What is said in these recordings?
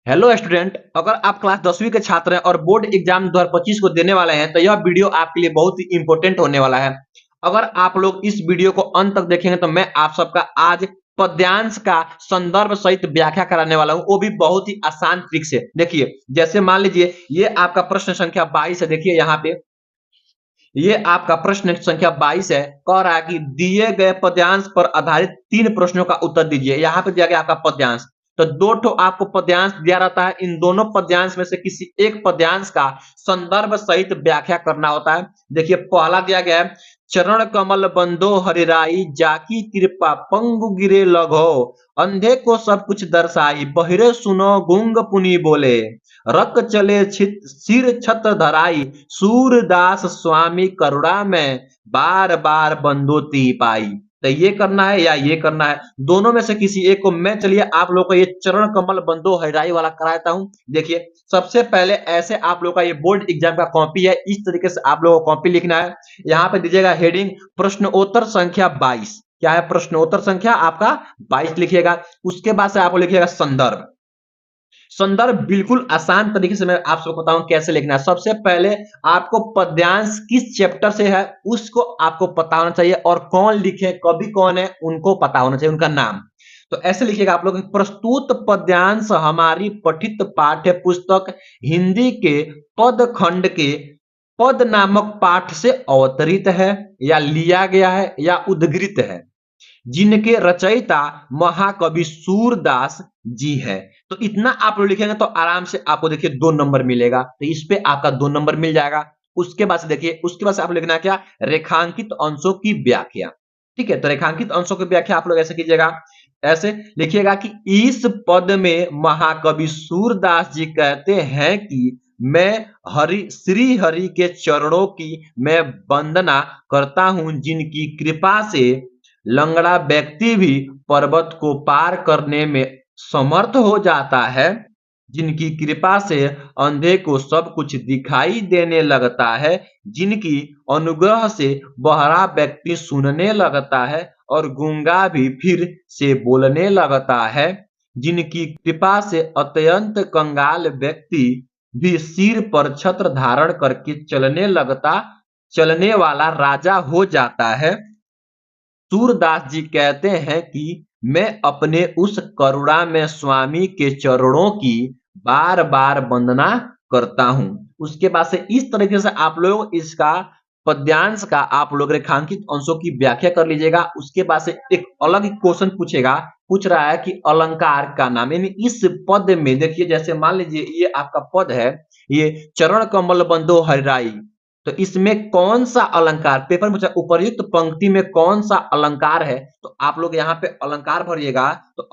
Hello student, अगर आप class 10वीं के छात्र हैं और बोर्ड एग्जाम 2025 को देने वाले हैं तो यह वीडियो आपके लिए बहुत ही इंपॉर्टेंट होने वाला है। अगर आप लोग इस वीडियो को अंत तक देखेंगे तो मैं आप सबका आज पद्यांश का संदर्भ सहित व्याख्या कराने वाला हूं, वो भी बहुत ही आसान ट्रिक से। देखिए, जैसे मान लीजिए ये आपका प्रश्न संख्या 22 है। देखिए यहाँ पे ये आपका प्रश्न संख्या 22 है। कह रहा है कि दिए गए पद्यांश पर आधारित 3 प्रश्नों का उत्तर दीजिए। यहाँ पे दिया गया आपका पद्यांश, तो 2 ठो आपको पद्यांश दिया रहता है। इन दोनों पद्यांश में से किसी एक पद्यांश का संदर्भ सहित व्याख्या करना होता है। देखिए पहला दिया गया है, चरण कमल बंदो हरिराई, जाकी कृपा पंगु गिरे लगो, अंधे को सब कुछ दर्शाई, बहिरे सुनो गूंग पुनी बोले, रक चले सिर छत धराई, सूरदास स्वामी करुणा में, बार बार बंदोती पाई। तो ये करना है या ये करना है, दोनों में से किसी एक को। मैं चलिए आप लोगों को ये चरण कमल बंदो हरिराई वाला कराता हूं। देखिए सबसे पहले ऐसे आप लोगों का ये बोर्ड एग्जाम का कॉपी है, इस तरीके से आप लोगों को कॉपी लिखना है। यहाँ पे दीजिएगा हेडिंग प्रश्नोत्तर संख्या 22। क्या है? प्रश्नोत्तर संख्या आपका 22 लिखिएगा। उसके बाद से आपको लिखिएगा संदर्भ। संदर्भ बिल्कुल आसान तरीके से मैं आप सबको बताऊं कैसे लिखना है। सबसे पहले आपको पद्यांश किस चैप्टर से है उसको आपको पता होना चाहिए, और कौन लिखे, कवि कौन है, उनको पता होना चाहिए, उनका नाम। तो ऐसे लिखिएगा आप लोग, प्रस्तुत पद्यांश हमारी पठित पाठ्य पुस्तक हिंदी के पद खंड के पद नामक पाठ से अवतरित है या लिया गया है या उद्धृत है, जिनके रचयिता महाकवि सूरदास जी है। तो इतना आप लोग लिखेंगे तो आराम से आपको देखिए 2 नंबर मिलेगा। तो इस पे आपका 2 नंबर मिल जाएगा। उसके बाद से देखिए, उसके बाद से आप लिखना क्या, रेखांकित अंशों की व्याख्या। ठीक है, तो रेखांकित अंशों की व्याख्या आप लोग ऐसे कीजिएगा, ऐसे लिखिएगा कि इस पद में महाकवि सूरदास जी कहते हैं कि मैं श्री हरि के चरणों की मैं वंदना करता हूं, जिनकी कृपा से लंगड़ा व्यक्ति भी पर्वत को पार करने में समर्थ हो जाता है, जिनकी कृपा से अंधे को सब कुछ दिखाई देने लगता है, जिनकी अनुग्रह से बहरा व्यक्ति सुनने लगता है और गूंगा भी फिर से बोलने लगता है, जिनकी कृपा से अत्यंत कंगाल व्यक्ति भी सिर पर छत्र धारण करके चलने वाला राजा हो जाता है। सूरदास जी कहते हैं कि मैं अपने उस करुणा में स्वामी के चरणों की बार बार वंदना करता हूं। उसके बाद से इस तरीके से आप लोग इसका पद्यांश का आप लोग रेखांकित अंशों की व्याख्या कर लीजिएगा। उसके बाद से एक अलग ही क्वेश्चन पूछ रहा है कि अलंकार का नाम, यानी इस पद में देखिए, जैसे मान लीजिए ये आपका पद है, ये चरण कमल बंदो हरिराई, तो इसमें कौन सा अलंकार, पेपर में उपर्युक्त पंक्ति में कौन सा अलंकार है, तो आप लोग यहाँ पे अलंकार भरिएगा। तो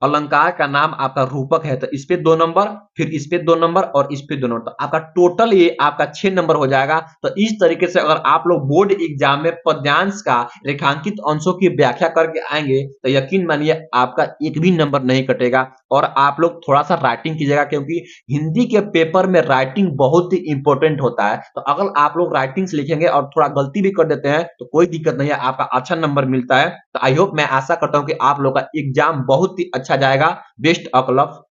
अलंकार का नाम आपका रूपक है, तो इस पे 2 नंबर, फिर इस पे 2 नंबर और इस पे 2 नंबर, तो आपका टोटल ये आपका 6 नंबर हो जाएगा। तो इस तरीके से अगर आप लोग बोर्ड एग्जाम में पद्यांश का रेखांकित अंशों की व्याख्या करके आएंगे तो यकीन मानिए आपका एक भी नंबर नहीं कटेगा। और आप लोग थोड़ा सा राइटिंग कीजिएगा, क्योंकि हिंदी के पेपर में राइटिंग बहुत ही इंपॉर्टेंट होता है। तो अगर आप लोग राइटिंग से लिखेंगे और थोड़ा गलती भी कर देते हैं तो कोई दिक्कत नहीं है, आपका अच्छा नंबर मिलता है। तो आई होप, मैं आशा करता हूं कि आप लोग का एग्जाम बहुत ही अच्छा जाएगा। Best of luck.